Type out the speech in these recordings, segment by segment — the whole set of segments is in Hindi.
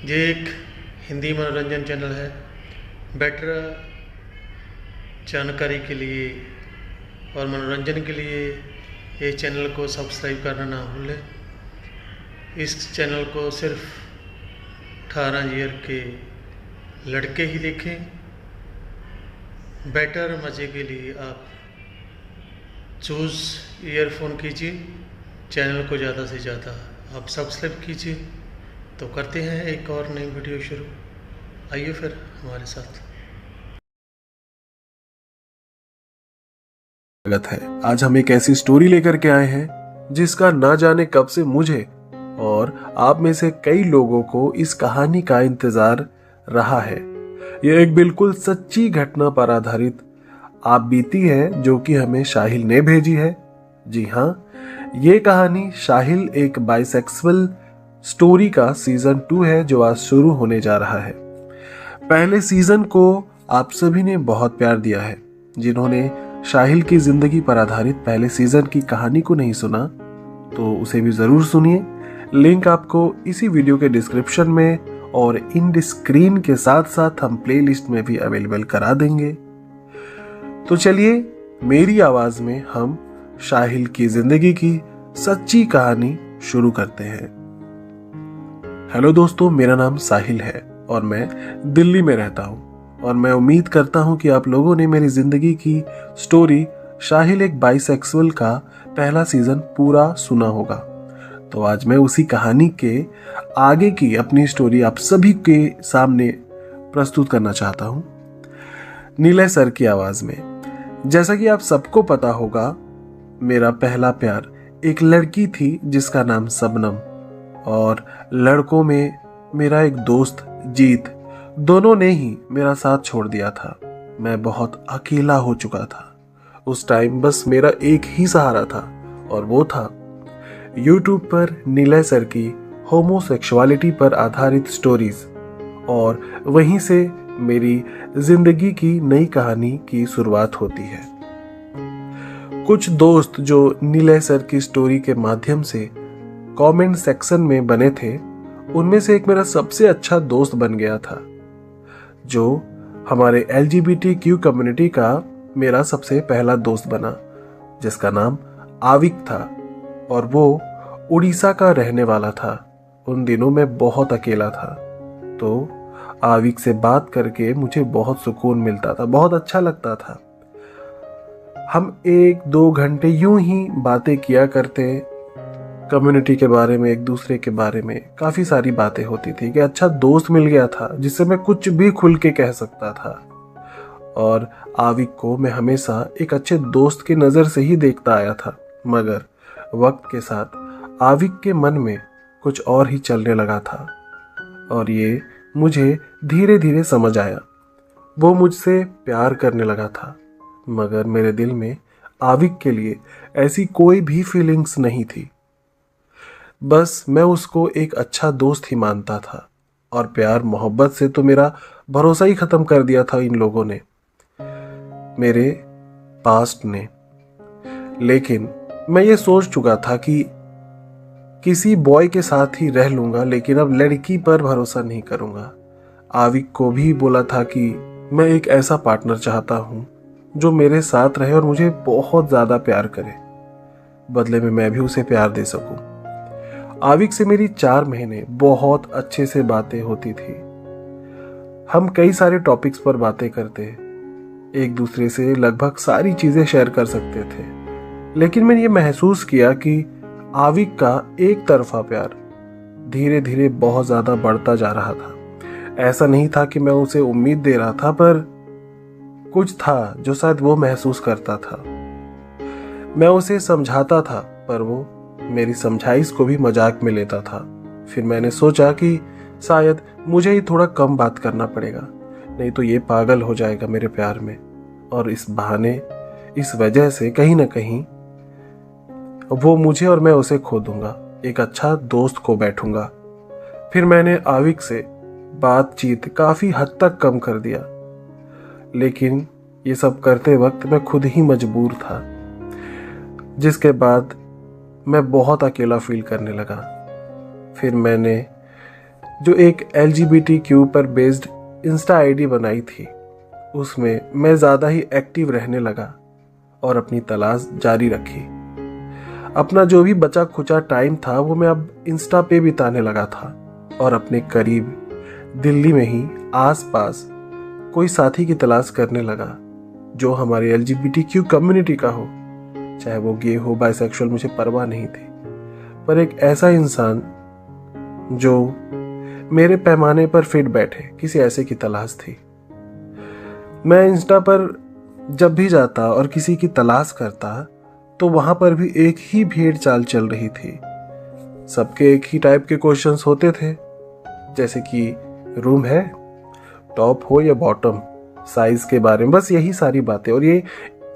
ये एक हिंदी मनोरंजन चैनल है। बेटर जानकारी के लिए और मनोरंजन के लिए ये चैनल को सब्सक्राइब करना ना भूलें। इस चैनल को सिर्फ 18 ईयर के लड़के ही देखें। बेटर मज़े के लिए आप चूज़ ईयरफोन कीजिए, चैनल को ज़्यादा से ज़्यादा आप सब्सक्राइब कीजिए। तो करते हैं एक और नई वीडियो शुरू। आइए फिर हमारे साथ। स्वागत है। आज हम एक ऐसी स्टोरी लेकर के आए हैं जिसका ना जाने कब से मुझे और आप में से कई लोगों को इस कहानी का इंतजार रहा है। यह एक बिल्कुल सच्ची घटना पर आधारित आप बीती है जो कि हमें साहिल ने भेजी है। जी हाँ, ये कहानी साहिल एक बाइसेक्सुअल स्टोरी का सीजन 2 है जो आज शुरू होने जा रहा है। पहले सीजन को आप सभी ने बहुत प्यार दिया है। जिन्होंने साहिल की जिंदगी पर आधारित पहले सीजन की कहानी को नहीं सुना तो उसे भी जरूर सुनिए। लिंक आपको इसी वीडियो के डिस्क्रिप्शन में और इन स्क्रीन के साथ साथ हम प्लेलिस्ट में भी अवेलेबल करा देंगे। तो चलिए मेरी आवाज में हम साहिल की जिंदगी की सच्ची कहानी शुरू करते हैं। हेलो दोस्तों, मेरा नाम साहिल है और मैं दिल्ली में रहता हूं और मैं उम्मीद करता हूं कि आप लोगों ने मेरी जिंदगी की स्टोरी साहिल एक बाइसेक्सुअल का पहला सीजन पूरा सुना होगा। तो आज मैं उसी कहानी के आगे की अपनी स्टोरी आप सभी के सामने प्रस्तुत करना चाहता हूं नीलय सर की आवाज में। जैसा कि आप सबको पता होगा, मेरा पहला प्यार एक लड़की थी जिसका नाम सबनम और लड़कों में मेरा एक दोस्त जीत। दोनों ने ही मेरा साथ छोड़ दिया था। मैं बहुत अकेला हो चुका था। उस टाइम बस मेरा एक ही सहारा था और वो था यूट्यूब पर नीलय सर की होमोसेक्सुअलिटी पर आधारित स्टोरीज। और वहीं से मेरी जिंदगी की नई कहानी की शुरुआत होती है। कुछ दोस्त जो नीलय सर की स्टोरी के माध्यम से कमेंट सेक्शन में बने थे, उनमें से एक मेरा सबसे अच्छा दोस्त बन गया था जो हमारे LGBTQ कम्युनिटी का मेरा सबसे पहला दोस्त बना, जिसका नाम आविक था और वो उड़ीसा का रहने वाला था। उन दिनों मैं बहुत अकेला था तो आविक से बात करके मुझे बहुत सुकून मिलता था, बहुत अच्छा लगता था। हम 1-2 घंटे यूं ही बातें किया करते, कम्युनिटी के बारे में, एक दूसरे के बारे में काफी सारी बातें होती थी कि अच्छा दोस्त मिल गया था जिससे मैं कुछ भी खुल के कह सकता था। और आविक को मैं हमेशा एक अच्छे दोस्त की नजर से ही देखता आया था, मगर वक्त के साथ आविक के मन में कुछ और ही चलने लगा था और ये मुझे धीरे धीरे समझ आया। वो मुझसे प्यार करने लगा था, मगर मेरे दिल में आविक के लिए ऐसी कोई भी फीलिंग्स नहीं थी। बस मैं उसको एक अच्छा दोस्त ही मानता था और प्यार मोहब्बत से तो मेरा भरोसा ही खत्म कर दिया था इन लोगों ने, मेरे पास्ट ने। लेकिन मैं ये सोच चुका था कि किसी बॉय के साथ ही रह लूंगा, लेकिन अब लड़की पर भरोसा नहीं करूंगा। आविक को भी बोला था कि मैं एक ऐसा पार्टनर चाहता हूं जो मेरे साथ रहे और मुझे बहुत ज्यादा प्यार करे, बदले में मैं भी उसे प्यार दे सकूं। आविक से मेरी 4 महीने बहुत अच्छे से बातें होती थी। हम कई सारे टॉपिक्स पर बातें करते, एक दूसरे से लगभग सारी चीजें शेयर कर सकते थे। लेकिन मैंने ये महसूस किया कि आविक का एक तरफा प्यार धीरे धीरे बहुत ज्यादा बढ़ता जा रहा था। ऐसा नहीं था कि मैं उसे उम्मीद दे रहा था, पर कुछ था जो शायद वो महसूस करता था। मैं उसे समझाता था पर वो मेरी समझाइश को भी मजाक में लेता था। फिर मैंने सोचा कि शायद मुझे ही थोड़ा कम बात करना पड़ेगा, नहीं तो ये पागल हो जाएगा मेरे प्यार में और इस बहाने, इस वजह से कहीं ना कहीं वो मुझे और मैं उसे खो दूंगा, एक अच्छा दोस्त खो बैठूंगा। फिर मैंने आविक से बातचीत काफी हद तक कम कर दिया, लेकिन ये सब करते वक्त मैं खुद ही मजबूर था, जिसके बाद मैं बहुत अकेला फील करने लगा। फिर मैंने जो एक LGBTQ पर बेस्ड इंस्टा आईडी बनाई थी, उसमें मैं ज़्यादा ही एक्टिव रहने लगा और अपनी तलाश जारी रखी। अपना जो भी बचा खुचा टाइम था वो मैं अब इंस्टा पे बिताने लगा था और अपने करीब दिल्ली में ही आसपास कोई साथी की तलाश करने लगा जो हमारी LGBTQ कम्युनिटी का हो, चाहे वो गे हो, बाइसेक्सुअल, मुझे परवाह नहीं थी, पर एक ऐसा इंसान जो मेरे पैमाने पर फिट बैठे, किसी ऐसे की तलाश थी। मैं इंस्टा पर जब भी जाता और किसी की तलाश करता तो वहां पर भी एक ही भेड़ चाल चल रही थी। सबके एक ही टाइप के क्वेश्चंस होते थे, जैसे कि रूम है, टॉप हो या बॉटम, साइज के बारे में, बस यही सारी बातें। और ये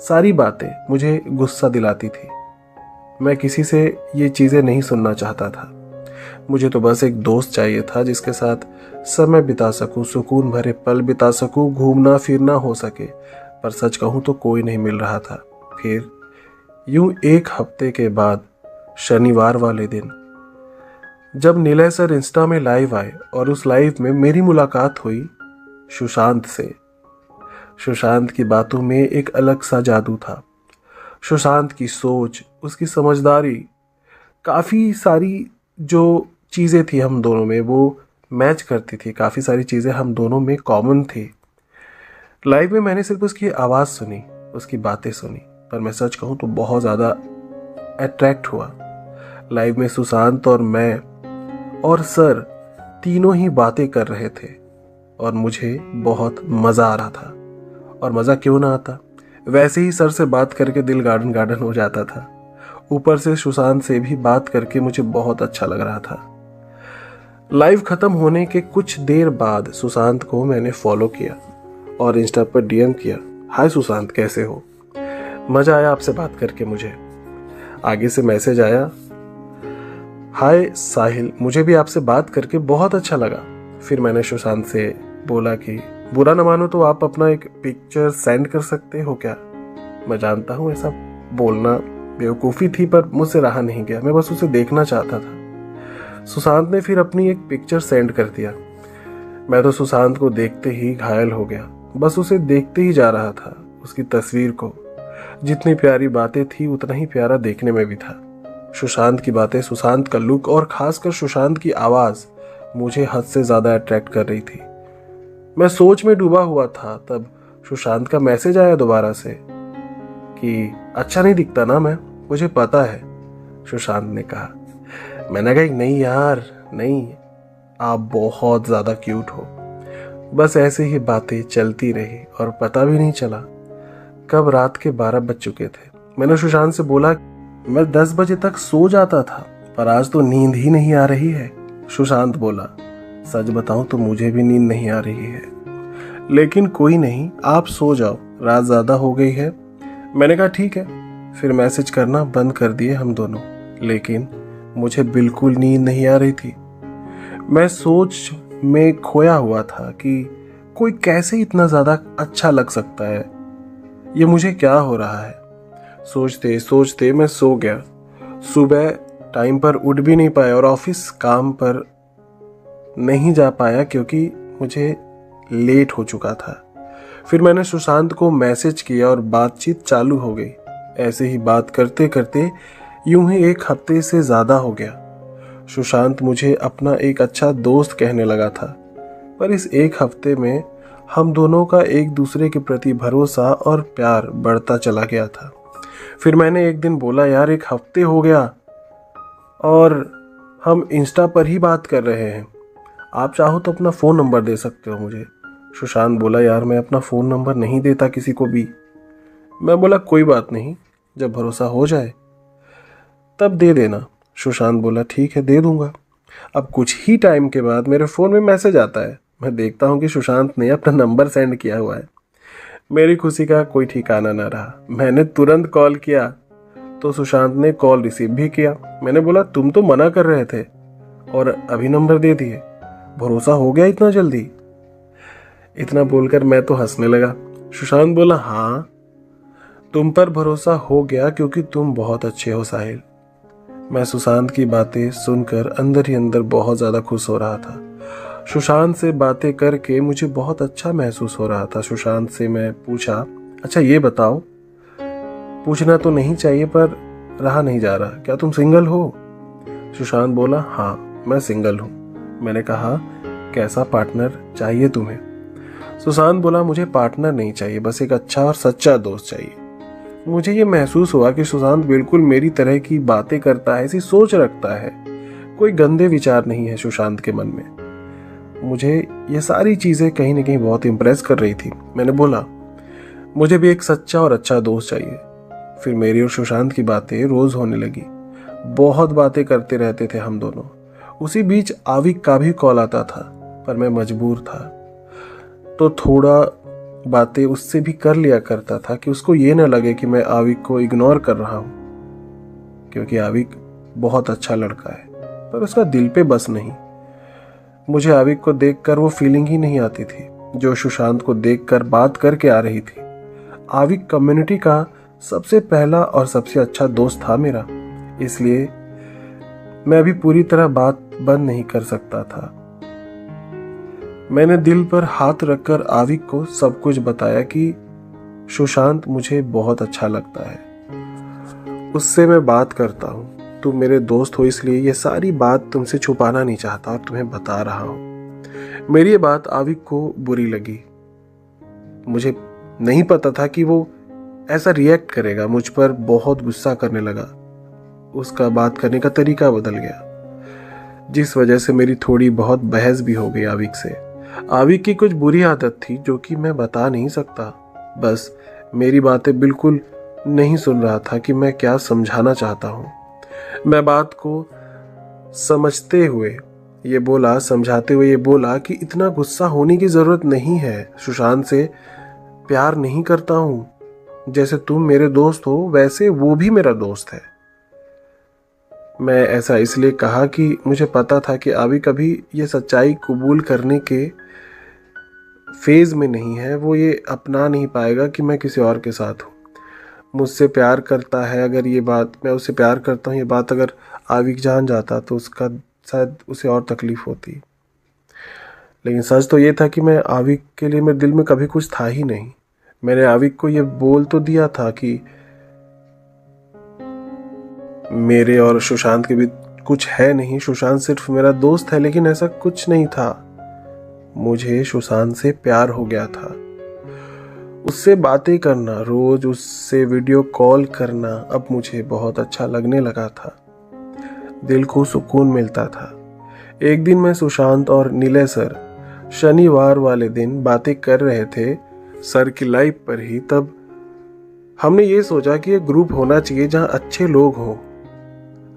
सारी बातें मुझे गुस्सा दिलाती थी। मैं किसी से ये चीज़ें नहीं सुनना चाहता था। मुझे तो बस एक दोस्त चाहिए था जिसके साथ समय बिता सकूं, सुकून भरे पल बिता सकूं, घूमना फिरना हो सके। पर सच कहूं तो कोई नहीं मिल रहा था। फिर यूं एक हफ्ते के बाद शनिवार वाले दिन जब निलय सर इंस्टा में लाइव आए और उस लाइव में मेरी मुलाकात हुई सुशांत से। सुशांत की बातों में एक अलग सा जादू था। सुशांत की सोच, उसकी समझदारी, काफ़ी सारी जो चीज़ें थी हम दोनों में वो मैच करती थी। काफ़ी सारी चीज़ें हम दोनों में कॉमन थी। लाइव में मैंने सिर्फ उसकी आवाज़ सुनी, उसकी बातें सुनी, पर मैं सच कहूँ तो बहुत ज़्यादा अट्रैक्ट हुआ। लाइव में सुशांत और मैं और सर तीनों ही बातें कर रहे थे और मुझे बहुत मज़ा आ रहा था। और मज़ा क्यों ना आता, वैसे ही सर से बात करके दिल गार्डन गार्डन हो जाता था। ऊपर से सुशांत से भी बात करके मुझे बहुत अच्छा लग रहा था। लाइव खत्म होने के कुछ देर बाद सुशांत को मैंने फॉलो किया और इंस्टा पर DM किया, हाय सुशांत, कैसे हो? मज़ा आया आपसे बात करके मुझे। आगे से मैसेज आया, हाय साहिल, मुझे भी आपसे बात करके बहुत अच्छा लगा। फिर मैंने सुशांत से बोला कि बुरा न मानो तो आप अपना एक पिक्चर सेंड कर सकते हो क्या? मैं जानता हूँ ऐसा बोलना बेवकूफ़ी थी, पर मुझसे रहा नहीं गया। मैं बस उसे देखना चाहता था। सुशांत ने फिर अपनी एक पिक्चर सेंड कर दिया। मैं तो सुशांत को देखते ही घायल हो गया, बस उसे देखते ही जा रहा था, उसकी तस्वीर को। जितनी प्यारी बातें थी उतना ही प्यारा देखने में भी था। सुशांत की बातें, सुशांत का लुक और खासकर सुशांत की आवाज़ मुझे हद से ज़्यादा अट्रैक्ट कर रही थी। मैं सोच में डूबा हुआ था, तब सुशांत का मैसेज आया दोबारा से कि अच्छा नहीं दिखता ना मैं, मुझे पता है, सुशांत ने कहा। मैंने कहा नहीं यार, नहीं, आप बहुत ज़्यादा क्यूट हो। बस ऐसे ही बातें चलती रही और पता भी नहीं चला कब रात के 12 बज चुके थे। मैंने सुशांत से बोला, मैं 10 बजे तक सो जाता था, पर आज तो नींद ही नहीं आ रही है। सुशांत बोला, सच बताऊं तो मुझे भी नींद नहीं आ रही है, लेकिन कोई नहीं, आप सो जाओ, रात ज़्यादा हो गई है। मैंने कहा ठीक है। फिर मैसेज करना बंद कर दिए हम दोनों, लेकिन मुझे बिल्कुल नींद नहीं आ रही थी। मैं सोच में खोया हुआ था कि कोई कैसे इतना ज़्यादा अच्छा लग सकता है, ये मुझे क्या हो रहा है। सोचते सोचते मैं सो गया। सुबह टाइम पर उठ भी नहीं पाया और ऑफिस काम पर नहीं जा पाया क्योंकि मुझे लेट हो चुका था। फिर मैंने सुशांत को मैसेज किया और बातचीत चालू हो गई। ऐसे ही बात करते करते यूं ही एक हफ्ते से ज़्यादा हो गया। सुशांत मुझे अपना एक अच्छा दोस्त कहने लगा था, पर इस एक हफ्ते में हम दोनों का एक दूसरे के प्रति भरोसा और प्यार बढ़ता चला गया था। फिर मैंने एक दिन बोला, यार 1 हफ्ते हो गया और हम इंस्टा पर ही बात कर रहे हैं, आप चाहो तो अपना फ़ोन नंबर दे सकते हो मुझे। सुशांत बोला, यार मैं अपना फ़ोन नंबर नहीं देता किसी को भी। मैं बोला कोई बात नहीं, जब भरोसा हो जाए तब दे देना। सुशांत बोला ठीक है, दे दूंगा। अब कुछ ही टाइम के बाद मेरे फ़ोन में मैसेज आता है। मैं देखता हूँ कि सुशांत ने अपना नंबर सेंड किया हुआ है। मेरी खुशी का कोई ठिकाना ना रहा। मैंने तुरंत कॉल किया तो सुशांत ने कॉल रिसीव भी किया। मैंने बोला, तुम तो मना कर रहे थे और अभी नंबर दे दिए, भरोसा हो गया इतना जल्दी? इतना बोलकर मैं तो हंसने लगा। सुशांत बोला, हाँ तुम पर भरोसा हो गया क्योंकि तुम बहुत अच्छे हो साहिल। मैं सुशांत की बातें सुनकर अंदर ही अंदर बहुत ज़्यादा खुश हो रहा था सुशांत से बातें करके मुझे बहुत अच्छा महसूस हो रहा था। सुशांत से मैं पूछा, अच्छा ये बताओ, पूछना तो नहीं चाहिए पर रहा नहीं जा रहा, क्या तुम सिंगल हो? सुशांत बोला, हाँ मैं सिंगल हूँ। मैंने कहा, कैसा पार्टनर चाहिए तुम्हें? सुशांत बोला, मुझे पार्टनर नहीं चाहिए, बस एक अच्छा और सच्चा दोस्त चाहिए। मुझे ये महसूस हुआ कि सुशांत बिल्कुल मेरी तरह की बातें करता है, ऐसी सोच रखता है। कोई गंदे विचार नहीं है सुशांत के मन में। मुझे ये सारी चीज़ें कहीं ना कहीं बहुत इम्प्रेस कर रही थी। मैंने बोला, मुझे भी एक सच्चा और अच्छा दोस्त चाहिए। फिर मेरी और सुशांत की बातें रोज़ होने लगी। बहुत बातें करते रहते थे हम दोनों। उसी बीच आविक का भी कॉल आता था, पर मैं मजबूर था तो थोड़ा बातें उससे भी कर लिया करता था कि उसको ये ना लगे कि मैं आविक को इग्नोर कर रहा हूँ, क्योंकि आविक बहुत अच्छा लड़का है पर उसका दिल पे बस नहीं। मुझे आविक को देखकर वो फीलिंग ही नहीं आती थी जो सुशांत को देखकर बात करके आ रही थी। आविक कम्युनिटी का सबसे पहला और सबसे अच्छा दोस्त था मेरा, इसलिए मैं अभी पूरी तरह बात बंद नहीं कर सकता था। मैंने दिल पर हाथ रखकर आविक को सब कुछ बताया कि सुशांत मुझे बहुत अच्छा लगता है, उससे मैं बात करता हूँ। तुम मेरे दोस्त हो इसलिए ये सारी बात तुमसे छुपाना नहीं चाहता और तुम्हें बता रहा हूँ। मेरी ये बात आविक को बुरी लगी। मुझे नहीं पता था कि वो ऐसा रिएक्ट करेगा। मुझ पर बहुत गुस्सा करने लगा। उसका बात करने का तरीका बदल गया, जिस वजह से मेरी थोड़ी बहुत बहस भी हो गई आविक से। आविक की कुछ बुरी आदत थी जो कि मैं बता नहीं सकता। बस मेरी बातें बिल्कुल नहीं सुन रहा था कि मैं क्या समझाना चाहता हूँ। मैं बात को समझाते हुए ये बोला कि इतना गुस्सा होने की जरूरत नहीं है। सुशांत से प्यार नहीं करता हूँ। जैसे तुम मेरे दोस्त हो वैसे वो भी मेरा दोस्त है। मैं ऐसा इसलिए कहा कि मुझे पता था कि आविक कभी ये सच्चाई कबूल करने के फेज में नहीं है। वो ये अपना नहीं पाएगा कि मैं किसी और के साथ हूँ। मुझसे प्यार करता है, अगर ये बात, मैं उससे प्यार करता हूँ, ये बात अगर आविक जान जाता तो उसका शायद उसे और तकलीफ होती। लेकिन सच तो ये था कि मैं आविक के लिए मेरे दिल में कभी कुछ था ही नहीं। मैंने आविक को ये बोल तो दिया था कि मेरे और सुशांत के बीच कुछ है नहीं, सुशांत सिर्फ मेरा दोस्त है, लेकिन ऐसा कुछ नहीं था। मुझे सुशांत से प्यार हो गया था। उससे बातें करना, रोज उससे वीडियो कॉल करना अब मुझे बहुत अच्छा लगने लगा था। दिल को सुकून मिलता था। एक दिन मैं सुशांत और नीले सर शनिवार वाले दिन बातें कर रहे थे, सर की लाइव पर ही। तब हमने ये सोचा कि एक ग्रुप होना चाहिए जहां अच्छे लोग हों।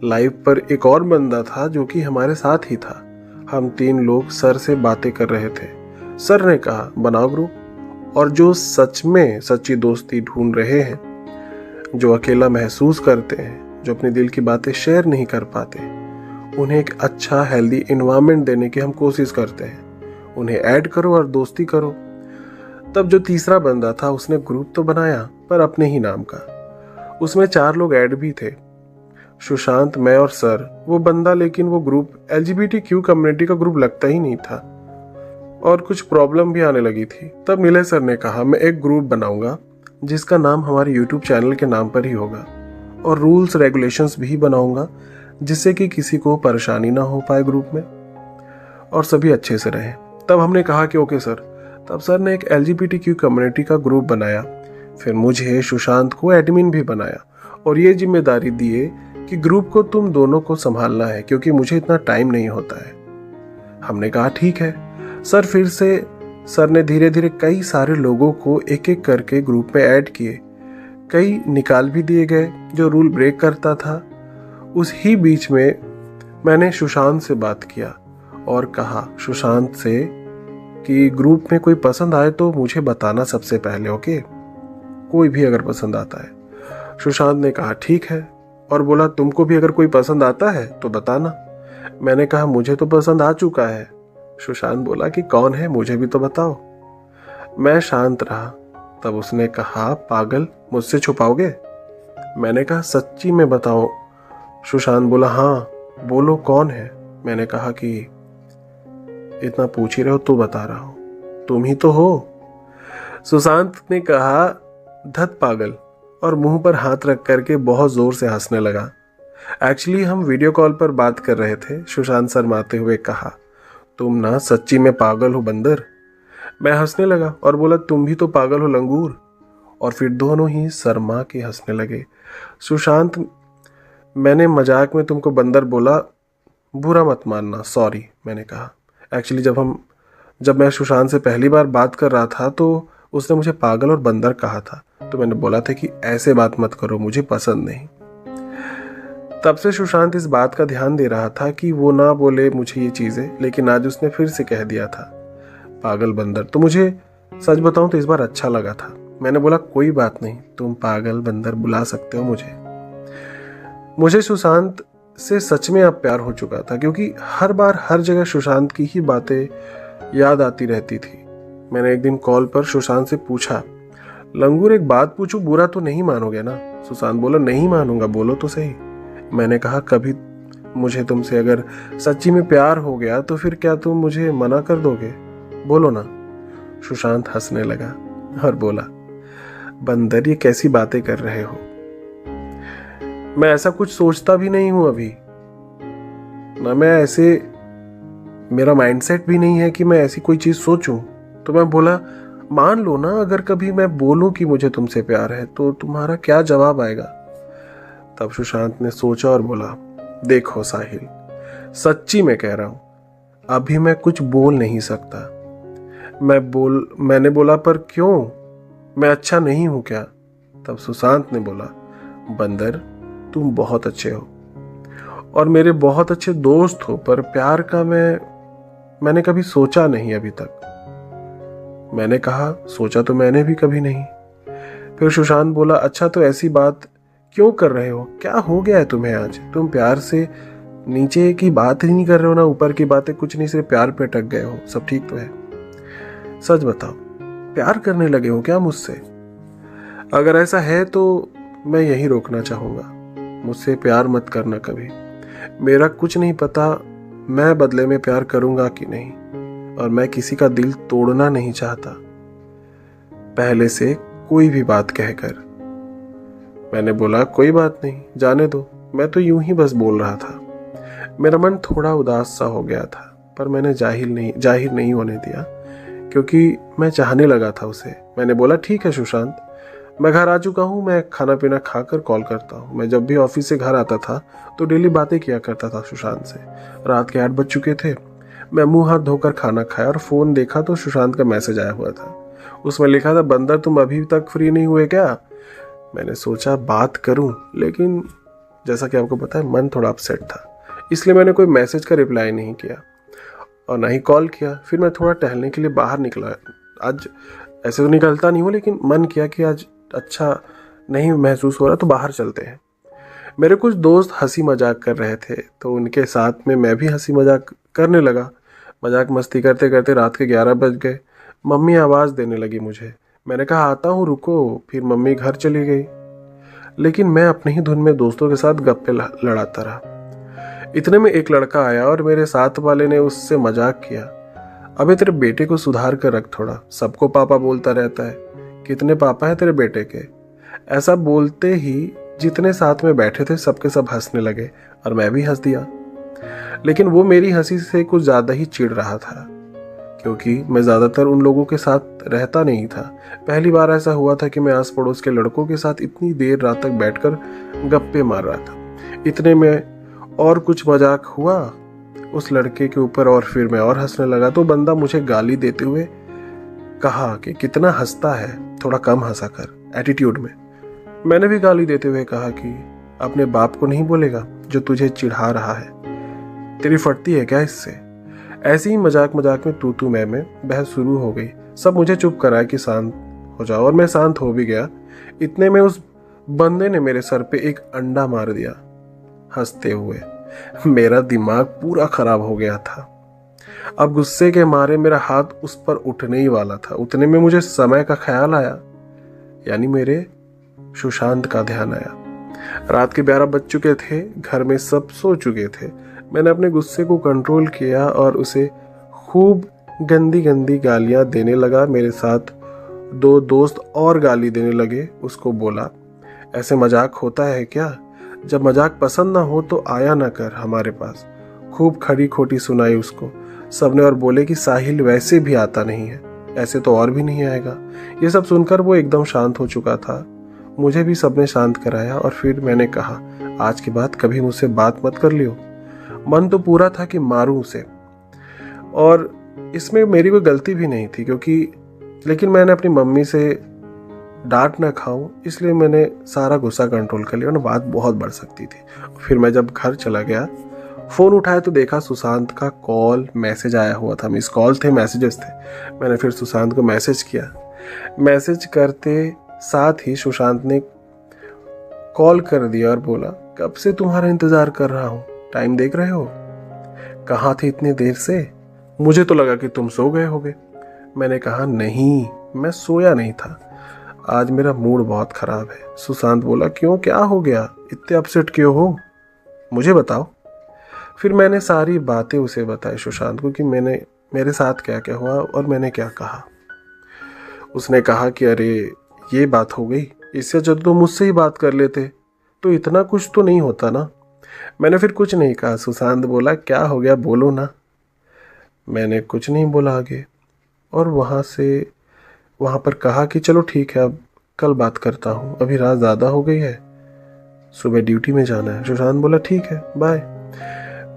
लाइव पर एक और बंदा था जो कि हमारे साथ ही था। हम 3 लोग सर से बातें कर रहे थे। सर ने कहा, बनाओ ग्रुप, और जो सच में सच्ची दोस्ती ढूंढ रहे हैं, जो अकेला महसूस करते हैं, जो अपने दिल की बातें शेयर नहीं कर पाते, उन्हें एक अच्छा हेल्दी एनवायरनमेंट देने की हम कोशिश करते हैं। उन्हें ऐड करो और दोस्ती करो। तब जो तीसरा बंदा था उसने ग्रुप तो बनाया पर अपने ही नाम का। उसमें 4 लोग ऐड भी थे, सुशांत, मैं और सर। वो बंदा, लेकिन वो ग्रुप LGBTQ कम्युनिटी का ग्रुप लगता ही नहीं था और कुछ प्रॉब्लम भी आने लगी थी। तब नीले सर ने कहा, मैं एक ग्रुप बनाऊंगा जिसका नाम हमारे YouTube चैनल के नाम पर ही होगा और रूल्स रेगुलेशंस भी बनाऊंगा जिससे कि किसी को परेशानी ना हो पाए ग्रुप में और सभी अच्छे से रहें। तब हमने कहा कि ओके सर। तब सर ने एक LGBTQ कम्युनिटी का ग्रुप बनाया। फिर मुझे, सुशांत को एडमिन भी बनाया और ये जिम्मेदारी दिए कि ग्रुप को तुम दोनों को संभालना है, क्योंकि मुझे इतना टाइम नहीं होता है। हमने कहा ठीक है सर। फिर से सर ने धीरे धीरे कई सारे लोगों को एक एक करके ग्रुप में ऐड किए। कई निकाल भी दिए गए जो रूल ब्रेक करता था। उस ही बीच में मैंने सुशांत से बात किया और कहा सुशांत से कि ग्रुप में कोई पसंद आए तो मुझे बताना सबसे पहले, ओके? कोई भी अगर पसंद आता है। सुशांत ने कहा ठीक है और बोला तुमको भी अगर कोई पसंद आता है तो बताना। मैंने कहा मुझे तो पसंद आ चुका है। सुशांत बोला कि कौन है, मुझे भी तो बताओ। मैं शांत रहा। तब उसने कहा, पागल, मुझसे छुपाओगे? मैंने कहा सच्ची में बताओ। सुशांत बोला हाँ बोलो कौन है। मैंने कहा कि इतना पूछ ही रहे हो तो बता रहा हूं, तुम ही तो हो। सुशांत ने कहा, धत पागल, और मुंह पर हाथ रख करके बहुत जोर से हंसने लगा। एक्चुअली हम वीडियो कॉल पर बात कर रहे थे। सुशांत शर्माते हुए कहा, तुम ना सच्ची में पागल हो बंदर। मैं हंसने लगा और बोला, तुम भी तो पागल हो लंगूर। और फिर दोनों ही शर्मा के हंसने लगे। सुशांत, मैंने मजाक में तुमको बंदर बोला, बुरा मत मानना, सॉरी, मैंने कहा। एक्चुअली जब मैं सुशांत से पहली बार बात कर रहा था तो उसने मुझे पागल और बंदर कहा था, तो मैंने बोला था कि ऐसे बात मत करो, मुझे पसंद नहीं। तब से सुशांत इस बात का ध्यान दे रहा था कि वो ना बोले मुझे ये चीज़ें, लेकिन आज उसने फिर से कह दिया था पागल बंदर। तो मुझे सच बताऊं तो इस बार अच्छा लगा था। मैंने बोला, कोई बात नहीं, तुम पागल बंदर बुला सकते हो मुझे सुशांत से सच में अब प्यार हो चुका था, क्योंकि हर बार हर जगह सुशांत की ही बातें याद आती रहती थी। मैंने एक दिन कॉल पर सुशांत से पूछा, लंगूर एक बात पूछूं, बुरा तो नहीं मानोगे ना? सुशांत बोला, नहीं मानूंगा, बोलो तो सही। मैंने कहा, कभी मुझे तुमसे अगर सच्ची में प्यार हो गया तो फिर क्या तुम मुझे मना कर दोगे? बोलो ना। सुशांत हंसने लगा और बोला, बंदर ये कैसी बातें कर रहे हो? मैं ऐसा कुछ सोचता भी नहीं हूं अभी ना, मेरा माइंडसेट भी नहीं है कि मैं ऐसी कोई चीज सोचूं। तो मैं बोला, मान लो ना, अगर कभी मैं बोलूं कि मुझे तुमसे प्यार है तो तुम्हारा क्या जवाब आएगा? तब सुशांत ने सोचा और बोला, देखो साहिल, सच्ची में कह रहा हूं, अभी मैं कुछ बोल नहीं सकता। मैंने बोला, पर क्यों, मैं अच्छा नहीं हूं क्या? तब सुशांत ने बोला, बंदर तुम बहुत अच्छे हो और मेरे बहुत अच्छे दोस्त हो, पर प्यार का मैंने कभी सोचा नहीं अभी तक। मैंने कहा, सोचा तो मैंने भी कभी नहीं। फिर सुशांत बोला, अच्छा तो ऐसी बात क्यों कर रहे हो? क्या हो गया है तुम्हें आज? तुम प्यार से नीचे की बात ही नहीं कर रहे हो ना, ऊपर की बातें कुछ नहीं, सिर्फ प्यार पे अटक गए हो। सब ठीक तो है? सच बताओ, प्यार करने लगे हो क्या मुझसे? अगर ऐसा है तो मैं यही रोकना चाहूंगा। मुझसे प्यार मत करना कभी। मेरा कुछ नहीं पता मैं बदले में प्यार करूंगा कि नहीं, और मैं किसी का दिल तोड़ना नहीं चाहता पहले से कोई भी बात कहकर। मैंने बोला, कोई बात नहीं, जाने दो, मैं तो यूं ही बस बोल रहा था। मेरा मन थोड़ा उदास सा हो गया था, पर मैंने जाहिर नहीं होने दिया, क्योंकि मैं चाहने लगा था उसे। मैंने बोला, ठीक है सुशांत, मैं घर आ चुका हूँ, मैं खाना पीना खाकर कॉल करता हूँ। मैं जब भी ऑफिस से घर आता था तो डेली बातें किया करता था सुशांत से। रात के 8 बज चुके थे। मैं मुंह हाथ धोकर खाना खाया और फोन देखा तो सुशांत का मैसेज आया हुआ था। उसमें लिखा था, बंदर तुम अभी तक फ्री नहीं हुए क्या? मैंने सोचा बात करूं, लेकिन जैसा कि आपको पता है मन थोड़ा अपसेट था, इसलिए मैंने कोई मैसेज का रिप्लाई नहीं किया और ना ही कॉल किया। फिर मैं थोड़ा टहलने के लिए बाहर निकला। आज ऐसे तो निकलता नहीं हूँ, लेकिन मन किया कि आज अच्छा नहीं महसूस हो रहा तो बाहर चलते हैं। मेरे कुछ दोस्त हंसी मजाक कर रहे थे तो उनके साथ में मैं भी हंसी मजाक करने लगा। मजाक मस्ती करते करते रात के 11 बज गए। मम्मी आवाज़ देने लगी मुझे। मैंने कहा, आता हूँ, रुको। फिर मम्मी घर चली गई, लेकिन मैं अपने ही धुन में दोस्तों के साथ गप्पे लड़ाता रहा। इतने में एक लड़का आया और मेरे साथ वाले ने उससे मजाक किया, अबे तेरे बेटे को सुधार कर रख थोड़ा, सबको पापा बोलता रहता है, कितने पापा है तेरे बेटे के? ऐसा बोलते ही जितने साथ में बैठे थे सबके सब हंसने लगे और मैं भी हंस दिया। लेकिन वो मेरी हंसी से कुछ ज्यादा ही चिढ़ रहा था, क्योंकि मैं ज्यादातर उन लोगों के साथ रहता नहीं था। पहली बार ऐसा हुआ था कि मैं आस पड़ोस के लड़कों के साथ इतनी देर रात तक बैठकर गप्पे मार रहा था। इतने में और कुछ मजाक हुआ उस लड़के के ऊपर और फिर मैं और हंसने लगा तो बंदा मुझे गाली देते हुए कहा कि कितना हंसता है, थोड़ा कम हंसा कर, एटीट्यूड में। मैंने भी गाली देते हुए कहा कि अपने बाप को नहीं बोलेगा जो तुझे चिढ़ा रहा है, तेरी फटती है क्या इससे? ऐसे ही मजाक मजाक में तू मैं में बहस शुरू हो गई। सब मुझे चुप कराया कि शांत हो जाओ और मैं शांत हो भी गया। इतने में उस बंदे ने मेरे सर पे एक अंडा मार दिया हंसते हुए। मेरा दिमाग पूरा खराब हो गया था। अब गुस्से के मारे मेरा हाथ उस पर उठने ही वाला था। उतने में मुझे समय का ख्याल आया, यानी मेरे सुशांत का ध्यान आया। रात के 12 बज चुके थे, घर में सब सो चुके थे। मैंने अपने गुस्से को कंट्रोल किया और उसे खूब गंदी गंदी गालियां देने लगा। मेरे साथ 2 दोस्त और गाली देने लगे। उसको बोला, ऐसे मजाक होता है क्या? जब मजाक पसंद ना हो तो आया ना कर हमारे पास। खूब खरी खोटी सुनाई उसको सबने और बोले कि साहिल वैसे भी आता नहीं है, ऐसे तो और भी नहीं आएगा। ये सब सुनकर वो एकदम शांत हो चुका था। मुझे भी सबने शांत कराया और फिर मैंने कहा, आज के बाद कभी मुझसे बात मत कर लियो। मन तो पूरा था कि मारूं उसे, और इसमें मेरी कोई गलती भी नहीं थी लेकिन मैंने अपनी मम्मी से डांट ना खाऊं इसलिए मैंने सारा गुस्सा कंट्रोल कर लिया, वरना बात बहुत बढ़ सकती थी। फिर मैं जब घर चला गया, फ़ोन उठाया तो देखा सुशांत का कॉल मैसेज आया हुआ था। मिस कॉल थे, मैसेजेस थे। मैंने फिर सुशांत को मैसेज किया। मैसेज करते साथ ही सुशांत ने कॉल कर दिया और बोला, कब से तुम्हारा इंतज़ार कर रहा हूँ, टाइम देख रहे हो? कहाँ थे इतनी देर से? मुझे तो लगा कि तुम सो गए होगे। मैंने कहा, नहीं, मैं सोया नहीं था, आज मेरा मूड बहुत ख़राब है। सुशांत बोला, क्यों, क्या हो गया, इतने अपसेट क्यों हो, मुझे बताओ। फिर मैंने सारी बातें उसे बताई सुशांत को कि मेरे साथ क्या क्या हुआ और मैंने क्या कहा। उसने कहा कि अरे ये बात हो गई, इससे जब तो मुझसे ही बात कर लेते तो इतना कुछ तो नहीं होता ना। मैंने फिर कुछ नहीं कहा। सुशांत बोला, क्या हो गया, बोलो ना। मैंने कुछ नहीं बोला आगे, और वहाँ पर कहा कि चलो ठीक है, अब कल बात करता हूँ, अभी रात ज़्यादा हो गई है, सुबह ड्यूटी में जाना है। सुशांत बोला, ठीक है, बाय।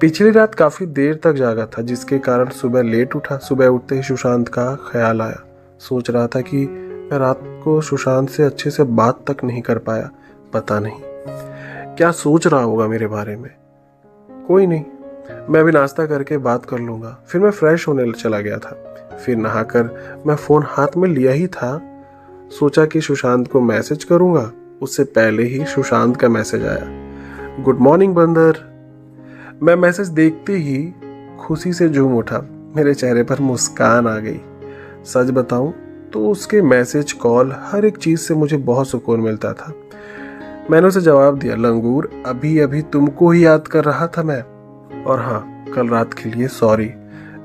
पिछली रात काफ़ी देर तक जागा था, जिसके कारण सुबह लेट उठा। सुबह उठते ही सुशांत का ख्याल आया। सोच रहा था कि मैं रात को सुशांत से अच्छे से बात तक नहीं कर पाया, पता नहीं क्या सोच रहा होगा मेरे बारे में। कोई नहीं, मैं भी नाश्ता करके बात कर लूँगा। फिर मैं फ्रेश होने चला गया था। फिर नहाकर मैं फ़ोन हाथ में लिया ही था, सोचा कि सुशांत को मैसेज करूँगा। उससे पहले ही सुशांत का मैसेज आया, गुड मॉर्निंग बंदर। मैं मैसेज देखते ही खुशी से झूम उठा, मेरे चेहरे पर मुस्कान आ गई। सच बताऊं तो उसके मैसेज, कॉल, हर एक चीज़ से मुझे बहुत सुकून मिलता था। मैंने उसे जवाब दिया, लंगूर, अभी अभी तुमको ही याद कर रहा था मैं, और हाँ, कल रात के लिए सॉरी,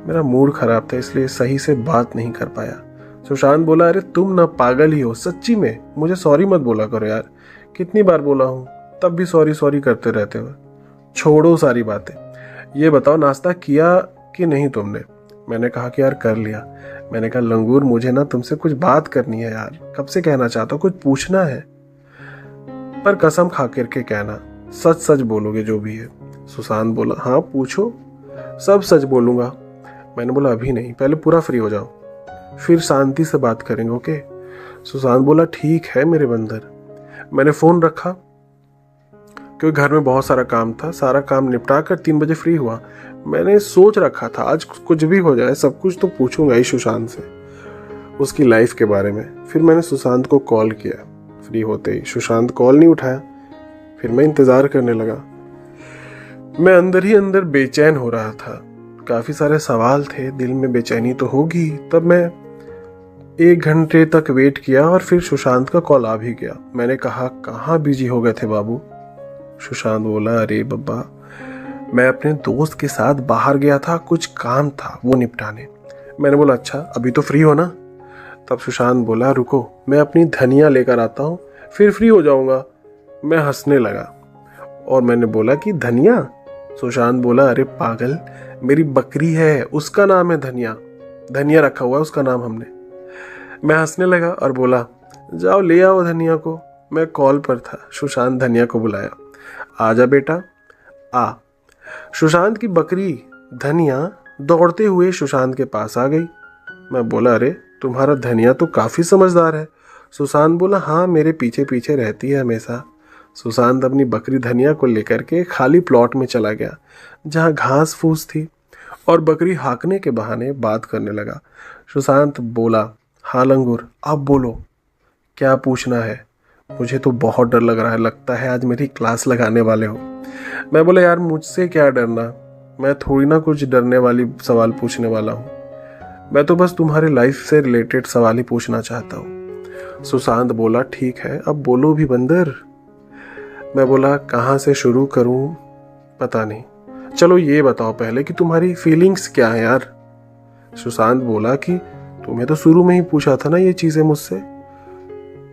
मेरा मूड खराब था इसलिए सही से बात नहीं कर पाया। सुशांत बोला, अरे तुम ना पागल ही हो, सच्ची में मुझे सॉरी मत बोला करो यार, कितनी बार बोला हूँ, तब भी सॉरी सॉरी करते रहते हो। छोड़ो सारी बातें, ये बताओ नाश्ता किया कि नहीं तुमने? मैंने कहा कि यार कर लिया। मैंने कहा, लंगूर, मुझे ना तुमसे कुछ बात करनी है यार, कब से कहना चाहता हूँ, कुछ पूछना है, पर कसम खा करके कहना, सच सच बोलोगे जो भी है। सुशांत बोला, हाँ पूछो, सब सच बोलूँगा। मैंने बोला, अभी नहीं, पहले पूरा फ्री हो जाओ, फिर शांति से बात करेंगे, ओके? सुशांत बोला, ठीक है मेरे बंदर। मैंने फ़ोन रखा क्योंकि घर में बहुत सारा काम था। सारा काम निपटा कर 3 बजे फ्री हुआ। मैंने सोच रखा था आज कुछ भी हो जाए, सब कुछ तो पूछूंगा ही सुशांत से, उसकी लाइफ के बारे में। फिर मैंने सुशांत को कॉल किया फ्री होते ही। सुशांत कॉल नहीं उठाया। फिर मैं इंतज़ार करने लगा। मैं अंदर ही अंदर बेचैन हो रहा था, काफ़ी सारे सवाल थे, दिल में बेचैनी तो होगी। तब मैं 1 घंटे तक वेट किया और फिर सुशांत का कॉल आ भी गया। मैंने कहा, कहाँ बिजी हो गए थे बाबू? सुशांत बोला, अरे बब्बा, मैं अपने दोस्त के साथ बाहर गया था, कुछ काम था वो निपटाने। मैंने बोला, अच्छा अभी तो फ्री हो ना? तब सुशांत बोला, रुको मैं अपनी धनिया लेकर आता हूँ, फिर फ्री हो जाऊंगा। मैं हंसने लगा और मैंने बोला कि धनिया? सुशांत बोला, अरे पागल, मेरी बकरी है, उसका नाम है धनिया, धनिया रखा हुआ है उसका नाम हमने। मैं हंसने लगा और बोला, जाओ ले आओ धनिया को। मैं कॉल पर था। सुशांत धनिया को बुलाया, आजा बेटा आ। सुशांत की बकरी धनिया दौड़ते हुए सुशांत के पास आ गई। मैं बोला, अरे तुम्हारा धनिया तो काफ़ी समझदार है। सुशांत बोला, हाँ मेरे पीछे पीछे रहती है हमेशा। सुशांत अपनी बकरी धनिया को लेकर के खाली प्लॉट में चला गया जहाँ घास फूस थी और बकरी हाँकने के बहाने बात करने लगा। सुशांत बोला, हाँ लंगूर, अब बोलो क्या पूछना है? मुझे तो बहुत डर लग रहा है, लगता है आज मेरी क्लास लगाने वाले हो। मैं बोला, यार मुझसे क्या डरना, मैं थोड़ी ना कुछ डरने वाली सवाल पूछने वाला हूँ, मैं तो बस तुम्हारी लाइफ से रिलेटेड सवाल ही पूछना चाहता हूँ। सुशांत बोला, ठीक है अब बोलो भी बंदर। मैं बोला, कहाँ से शुरू करूँ पता नहीं, चलो ये बताओ पहले कि तुम्हारी फीलिंग्स क्या है यार? सुशांत बोला कि तुम्हें तो शुरू में ही पूछा था ना ये चीजें मुझसे,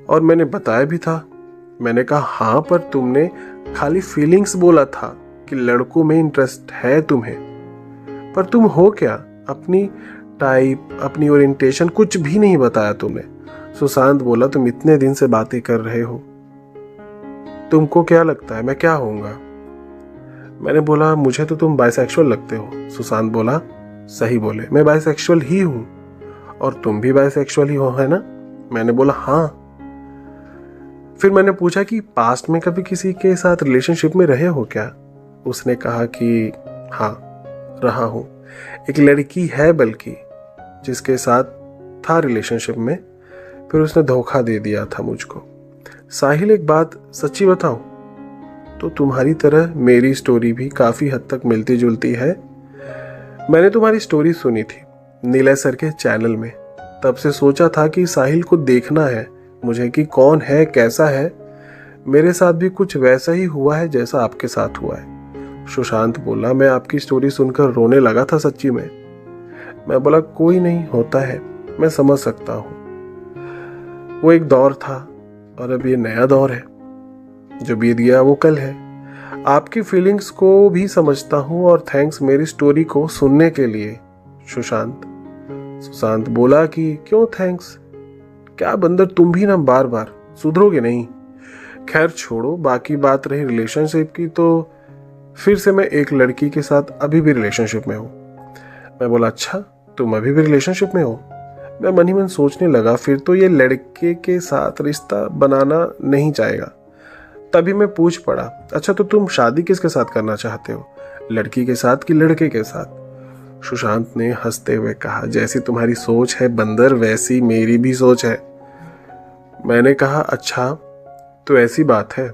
और मैंने बताया भी था। मैंने कहा हाँ, पर तुमने खाली फीलिंग्स बोला था कि लड़कों में इंटरेस्ट है तुम्हें, पर तुम हो क्या, अपनी टाइप, अपनी ओरिएंटेशन कुछ भी नहीं बताया तुमने। सुशांत बोला तुम इतने दिन से बातें कर रहे हो, तुमको क्या लगता है मैं क्या होऊंगा? मैंने बोला मुझे तो तुम बाइसेक्सुअल लगते हो। सुशांत बोला सही बोले, मैं बाइसेक्सुअल ही हूं, और तुम भी बाइसेक्सुअल ही हो, है ना? मैंने बोला हाँ। फिर मैंने पूछा कि पास्ट में कभी किसी के साथ रिलेशनशिप में रहे हो क्या? उसने कहा कि हाँ रहा हूं, एक लड़की है बल्कि जिसके साथ था रिलेशनशिप में, फिर उसने धोखा दे दिया था मुझको। साहिल एक बात सच्ची बताऊं तो तुम्हारी तरह मेरी स्टोरी भी काफी हद तक मिलती जुलती है। मैंने तुम्हारी स्टोरी सुनी थी नीलय सर के चैनल में, तब से सोचा था कि साहिल को देखना है मुझे कि कौन है, कैसा है। मेरे साथ भी कुछ वैसा ही हुआ है जैसा आपके साथ हुआ है। सुशांत बोला मैं आपकी स्टोरी सुनकर रोने लगा था सच्ची में। मैं बोला कोई नहीं, होता है, मैं समझ सकता हूँ। वो एक दौर था और अब ये नया दौर है, जो बीत गया वो कल है। आपकी फीलिंग्स को भी समझता हूँ और थैंक्स मेरी स्टोरी को सुनने के लिए सुशांत बोला कि क्यों थैंक्स, क्या बंदर तुम भी ना बार बार सुधरोगे नहीं। खैर छोड़ो, बाकी बात रही रिलेशनशिप की, तो फिर से मैं एक लड़की के साथ अभी भी रिलेशनशिप में हूँ। मैं बोला अच्छा, तुम अभी भी रिलेशनशिप में हो? मैं मन ही मन सोचने लगा फिर तो ये लड़के के साथ रिश्ता बनाना नहीं चाहेगा। तभी मैं पूछ पड़ा अच्छा तो तुम शादी किसके साथ करना चाहते हो, लड़की के साथ कि लड़के के साथ? सुशांत ने हंसते हुए कहा जैसी तुम्हारी सोच है बंदर वैसी मेरी भी सोच है। मैंने कहा अच्छा तो ऐसी बात है।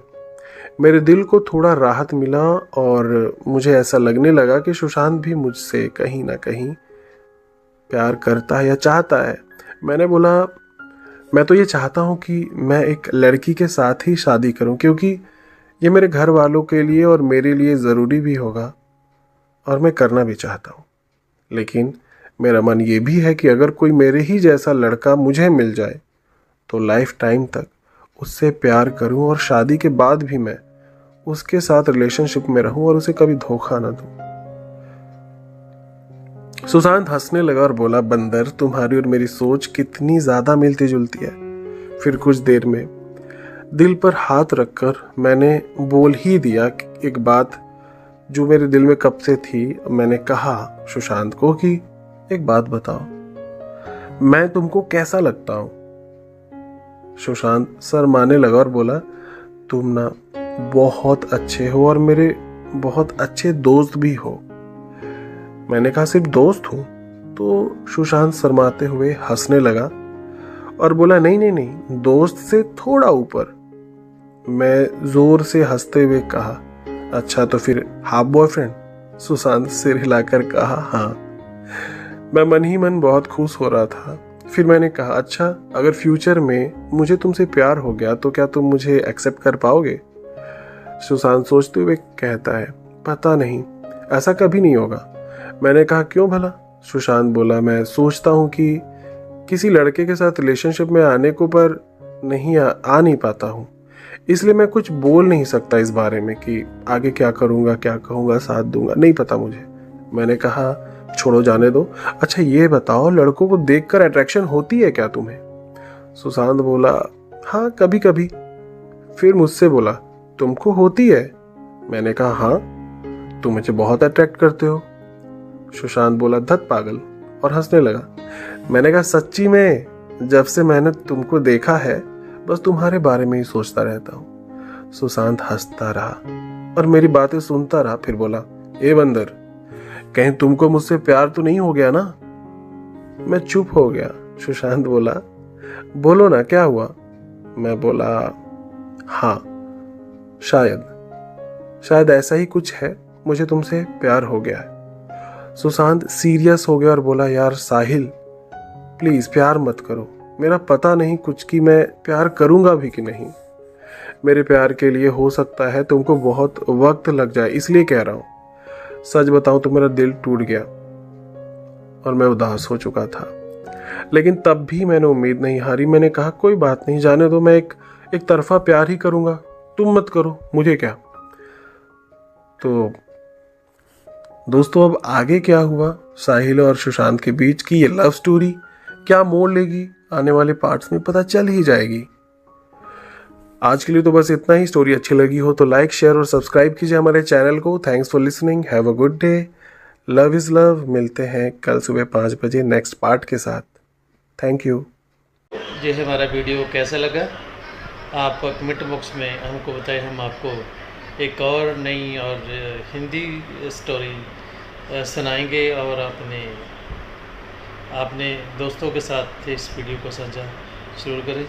मेरे दिल को थोड़ा राहत मिला और मुझे ऐसा लगने लगा कि सुशांत भी मुझसे कहीं ना कहीं प्यार करता है या चाहता है। मैंने बोला मैं तो ये चाहता हूँ कि मैं एक लड़की के साथ ही शादी करूँ, क्योंकि ये मेरे घर वालों के लिए और मेरे लिए ज़रूरी भी होगा और मैं करना भी चाहता हूँ। लेकिन मेरा मन ये भी है कि अगर कोई मेरे ही जैसा लड़का मुझे मिल जाए तो लाइफ टाइम तक उससे प्यार करूँ और शादी के बाद भी मैं उसके साथ रिलेशनशिप में रहूँ और उसे कभी धोखा ना दूँ। सुशांत हंसने लगा और बोला बंदर तुम्हारी और मेरी सोच कितनी ज्यादा मिलती जुलती है। फिर कुछ देर में दिल पर हाथ रखकर मैंने बोल ही दिया एक बात जो मेरे दिल में कब से थी। मैंने कहा सुशांत को कि एक बात बताओ, मैं तुमको कैसा लगता हूं? सुशांत शर्माने लगा और बोला तुम ना बहुत अच्छे हो और मेरे बहुत अच्छे दोस्त भी हो। मैंने कहा सिर्फ दोस्त हूं? तो सुशांत शर्माते हुए हंसने लगा और बोला नहीं नहीं नहीं, दोस्त से थोड़ा ऊपर। मैं जोर से हंसते हुए कहा अच्छा तो फिर हाफ बॉयफ्रेंड? सुशांत सिर हिलाकर कहा हाँ। मैं मन ही मन बहुत खुश हो रहा था। फिर मैंने कहा अच्छा अगर फ्यूचर में मुझे तुमसे प्यार हो गया तो क्या तुम मुझे एक्सेप्ट कर पाओगे? सुशांत सोचते हुए कहता है पता नहीं, ऐसा कभी नहीं होगा। मैंने कहा क्यों भला? सुशांत बोला मैं सोचता हूँ कि किसी लड़के के साथ रिलेशनशिप में आने को पर नहीं आ नहीं पाता हूँ, इसलिए मैं कुछ बोल नहीं सकता इस बारे में कि आगे क्या करूँगा, क्या कहूँगा, साथ दूंगा, नहीं पता मुझे। मैंने कहा छोड़ो जाने दो। अच्छा ये बताओ लड़कों को देखकर अट्रैक्शन होती है क्या तुम्हें? सुशांत बोला हाँ कभी कभी। फिर मुझसे बोला तुमको होती है? मैंने कहा हाँ, तुम मुझे बहुत अट्रैक्ट करते हो। सुशांत बोला धत पागल, और हंसने लगा। मैंने कहा सच्ची में, जब से मैंने तुमको देखा है बस तुम्हारे बारे में ही सोचता रहता हूँ। सुशांत हंसता रहा और मेरी बातें सुनता रहा। फिर बोला ए बंदर, कहीं तुमको मुझसे प्यार तो नहीं हो गया ना? मैं चुप हो गया। सुशांत बोला बोलो ना क्या हुआ? मैं बोला हाँ शायद ऐसा ही कुछ है, मुझे तुमसे प्यार हो गया है। सुशांत सीरियस हो गया और बोला यार साहिल प्लीज प्यार मत करो, मेरा पता नहीं कुछ कि मैं प्यार करूंगा भी कि नहीं। मेरे प्यार के लिए हो सकता है तुमको बहुत वक्त लग जाए, इसलिए कह रहा हूं। सच बताऊं तो मेरा दिल टूट गया। और मैं उदास हो चुका था। लेकिन तब भी मैंने उम्मीद नहीं हारी। मैंने कहा कोई बात नहीं, जाने दो, मैं एक तरफा प्यार ही करूंगा, तुम मत करो, मुझे क्या। तो दोस्तों अब आगे क्या हुआ साहिल और सुशांत के बीच की ये लव स्टोरी क्या मोड़ लेगी, आने वाले पार्ट्स में पता चल ही जाएगी। आज के लिए तो बस इतना ही। स्टोरी अच्छी लगी हो तो लाइक, शेयर और सब्सक्राइब कीजिए हमारे चैनल को। Thanks for listening, have a good day, love is love. मिलते हैं कल सुबह 5 बजे नेक्स्ट पार्ट के साथ। Thank you. ये हमारा वीडियो कैसा लगा आप कमेंट बॉक्स में हमको बताएं। हम आपको एक और नई और हिंदी स्टोरी सुनाएंगे और अपने दोस्तों के साथ इस वीडियो को साझा ज़रूर करें।